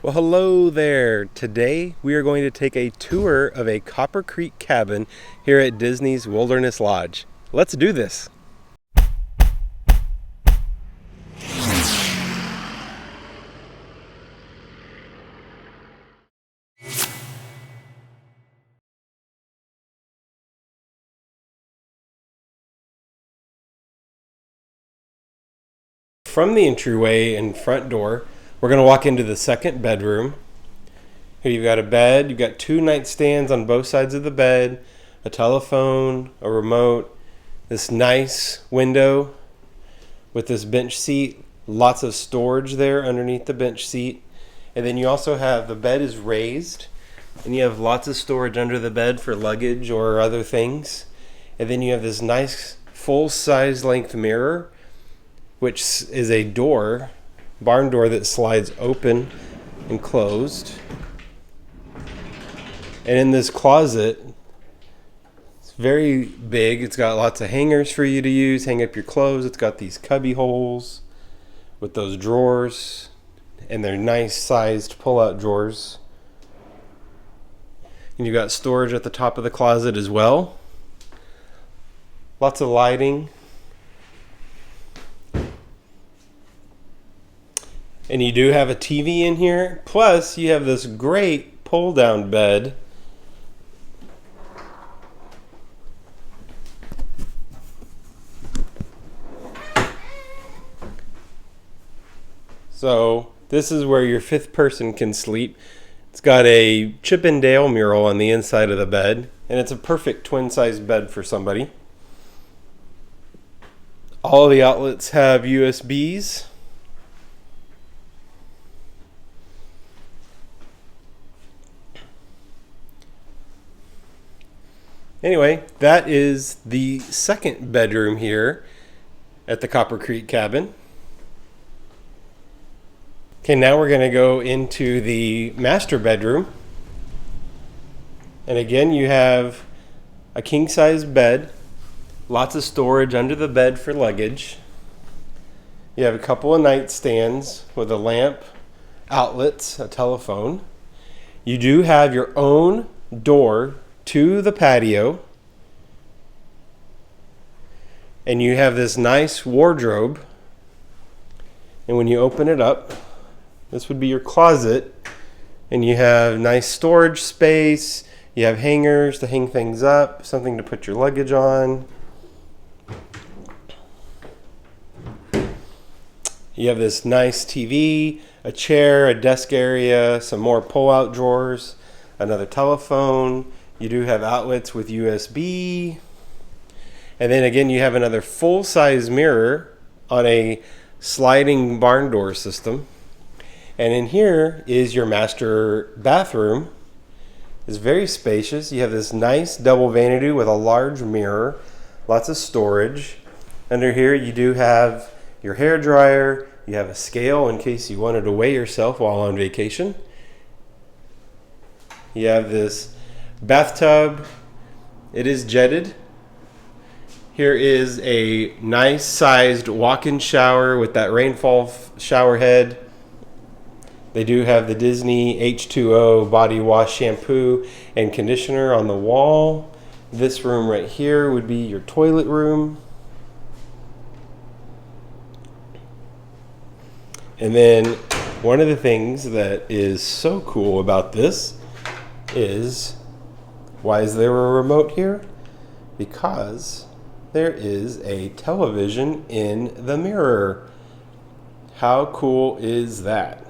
Well, hello there. Today we are going to take a tour of a Copper Creek cabin here at Disney's Wilderness Lodge. Let's do this. From the entryway and front door, we're going to walk into the second bedroom. Here you've got a bed, you've got two nightstands on both sides of the bed, a telephone, a remote, this nice window with this bench seat, lots of storage there underneath the bench seat. And then you also have the bed is raised and you have lots of storage under the bed for luggage or other things. And then you have this nice full size length mirror, which is a door, barn door that slides open and closed. And in this closet, it's very big. It's got lots of hangers for you to use, hang up your clothes. It's got these cubby holes with those drawers, and they're nice sized pull-out drawers. And you've got storage at the top of the closet as well. Lots of lighting. And you do have a TV in here. Plus, you have this great pull-down bed. So, this is where your fifth person can sleep. It's got a Chip and Dale mural on the inside of the bed, and it's a perfect twin-size bed for somebody. All of the outlets have USBs. Anyway, that is the second bedroom here at the Copper Creek cabin. Okay, now we're going to go into the master bedroom. And again, you have a king-size bed, lots of storage under the bed for luggage. You have a couple of nightstands with a lamp, outlets, a telephone. You do have your own door to the patio, and you have this nice wardrobe, and when you open it up, this would be your closet, and you have nice storage space, you have hangers to hang things up, something to put your luggage on. You have this nice TV, a chair, a desk area, some more pull-out drawers, another telephone. You do have outlets with USB. And then again, you have another full-size mirror on a sliding barn door system. And in here is your master bathroom. It's very spacious. You have this nice double vanity with a large mirror, lots of storage. Under here, you do have your hair dryer. You have a scale in case you wanted to weigh yourself while on vacation. You have this bathtub. It is jetted. Here is a nice sized walk-in shower with that rainfall shower head. They do have the Disney H2O body wash shampoo and conditioner on the wall. This room right here would be your toilet room. And then one of the things that is so cool about this is, why is there a remote here? Because there is a television in the mirror. How cool is that?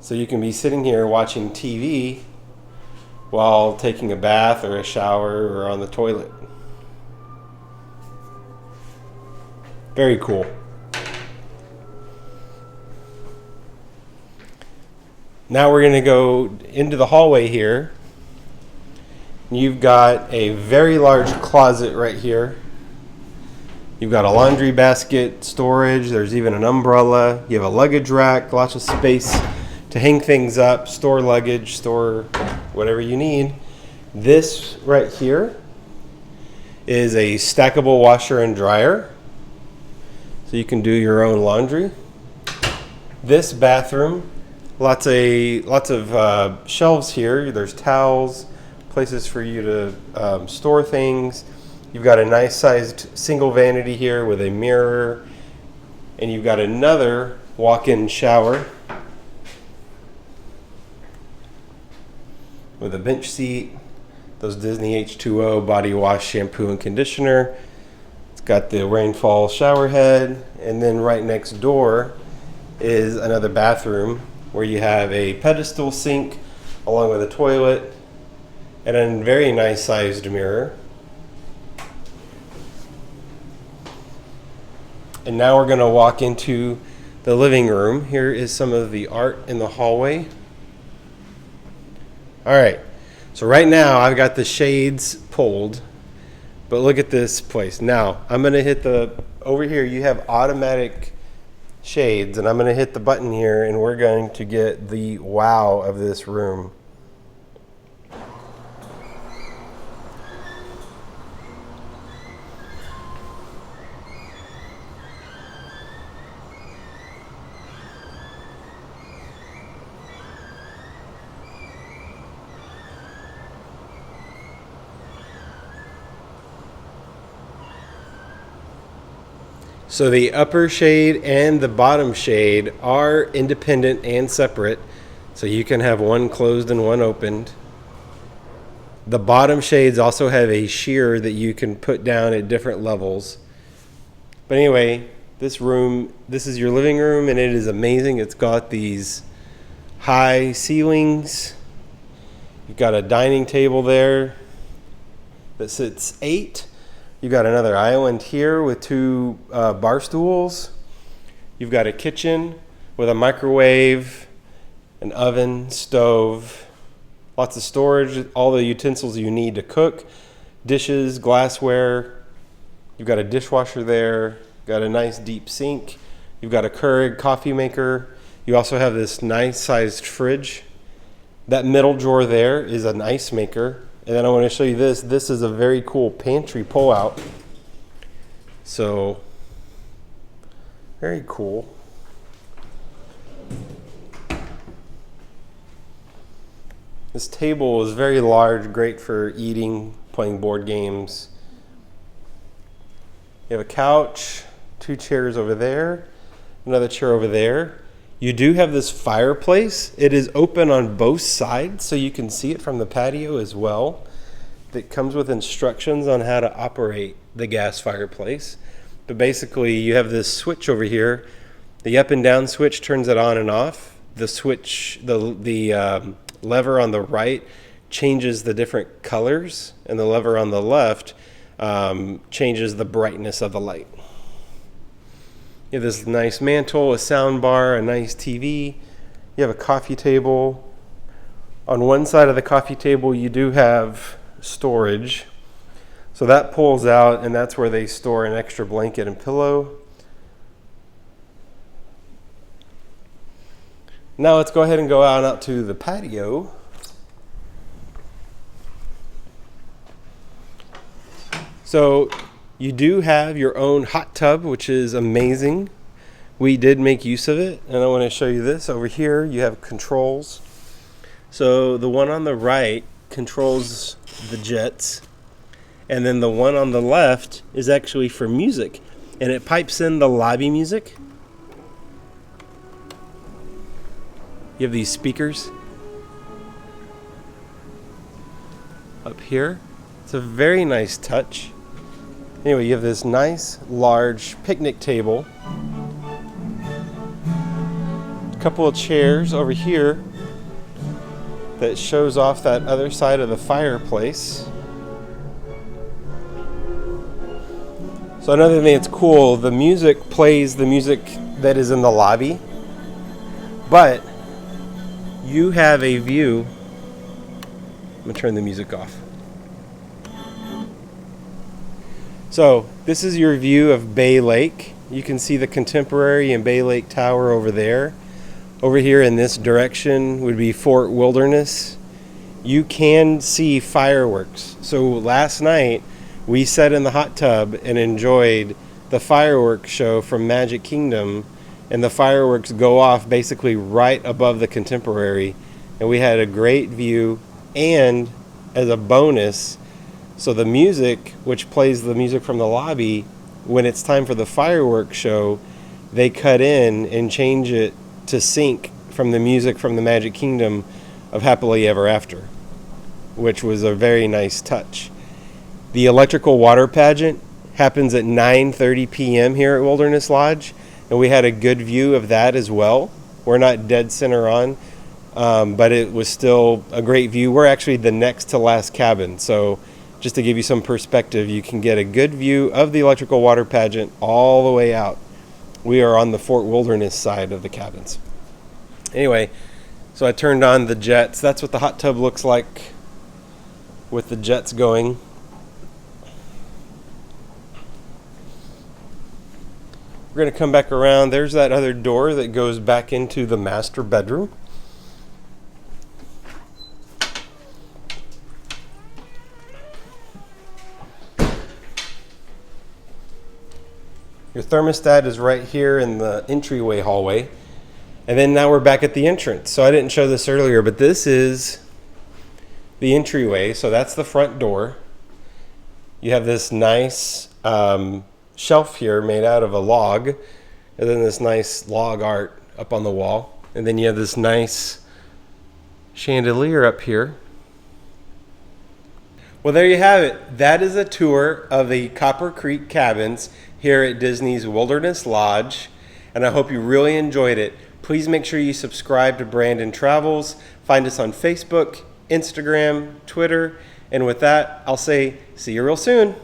So you can be sitting here watching TV while taking a bath or a shower or on the toilet. Very cool. Now we're going to go into the hallway here. You've got a very large closet right here. You've got a laundry basket, storage, there's even an umbrella. You have a luggage rack, lots of space to hang things up, store luggage, store whatever you need. This right here is a stackable washer and dryer, so you can do your own laundry. This bathroom Lots of shelves here. There's towels, places for you to store things. You've got a nice sized single vanity here with a mirror, and you've got another walk-in shower with a bench seat, those Disney H2O body wash, shampoo, and conditioner. It's got the rainfall shower head, and then right next door is another bathroom where you have a pedestal sink along with a toilet and a very nice sized mirror. And now we're going to walk into the living room. Here is some of the art in the hallway. All right, so right now I've got the shades pulled, but look at this place. Now I'm going to hit over here you have automatic shades, and I'm going to hit the button here, and we're going to get the wow of this room. So the upper shade and the bottom shade are independent and separate, so you can have one closed and one opened. The bottom shades also have a sheer that you can put down at different levels. But anyway, this is your living room, and it is amazing. It's got these high ceilings. You've got a dining table there that sits 8. You've got another island here with 2 bar stools. You've got a kitchen with a microwave, an oven, stove, lots of storage, all the utensils you need to cook, dishes, glassware. You've got a dishwasher there, got a nice deep sink. You've got a Keurig coffee maker. You also have this nice sized fridge. That middle drawer there is an ice maker. And then I want to show you this. This is a very cool pantry pull-out. So, very cool. This table is very large, great for eating, playing board games. You have a couch, 2 chairs over there, another chair over there. You do have this fireplace. It is open on both sides, so you can see it from the patio as well. It comes with instructions on how to operate the gas fireplace. But basically, you have this switch over here. The up and down switch turns it on and off. The switch, the lever on the right changes the different colors, and the lever on the left changes the brightness of the light. You have this nice mantle, a sound bar, a nice TV. You have a coffee table. On one side of the coffee table, you do have storage. So that pulls out, and that's where they store an extra blanket and pillow. Now let's go ahead and go out to the patio. So you do have your own hot tub, which is amazing. We did make use of it, and I want to show you this. Over here, you have controls. So the one on the right controls the jets, and then the one on the left is actually for music, and it pipes in the lobby music. You have these speakers up here. It's a very nice touch. Anyway, you have this nice large picnic table, a couple of chairs over here that shows off that other side of the fireplace. So another thing that's cool, the music plays the music that is in the lobby, but you have a view. I'm gonna turn the music off. So this is your view of Bay Lake. You can see the Contemporary and Bay Lake Tower over there. Over here in this direction would be Fort Wilderness. You can see fireworks. So last night we sat in the hot tub and enjoyed the fireworks show from Magic Kingdom and the fireworks go off basically right above the Contemporary, and we had a great view. And as a bonus, so the music, which plays the music from the lobby, when it's time for the fireworks show, they cut in and change it to sync from the music from the Magic Kingdom of Happily Ever After, which was a very nice touch. The electrical water pageant happens at 9:30 p.m. here at Wilderness Lodge, and we had a good view of that as well. We're not dead center on, but it was still a great view. We're actually the next to last cabin, so just to give you some perspective, you can get a good view of the electrical water pageant all the way out. We are on the Fort Wilderness side of the cabins. Anyway, so I turned on the jets. That's what the hot tub looks like with the jets going. We're going to come back around. There's that other door that goes back into the master bedroom. Your thermostat is right here in the entryway hallway. And then now we're back at the entrance. So I didn't show this earlier, but this is the entryway. So that's the front door. You have this nice shelf here made out of a log, and then this nice log art up on the wall. And then you have this nice chandelier up here. Well, there you have it. That is a tour of the Copper Creek Cabins here at Disney's Wilderness Lodge, and I hope you really enjoyed it. Please make sure you subscribe to Brandon Travels. Find us on Facebook, Instagram, Twitter, and with that, I'll say see you real soon.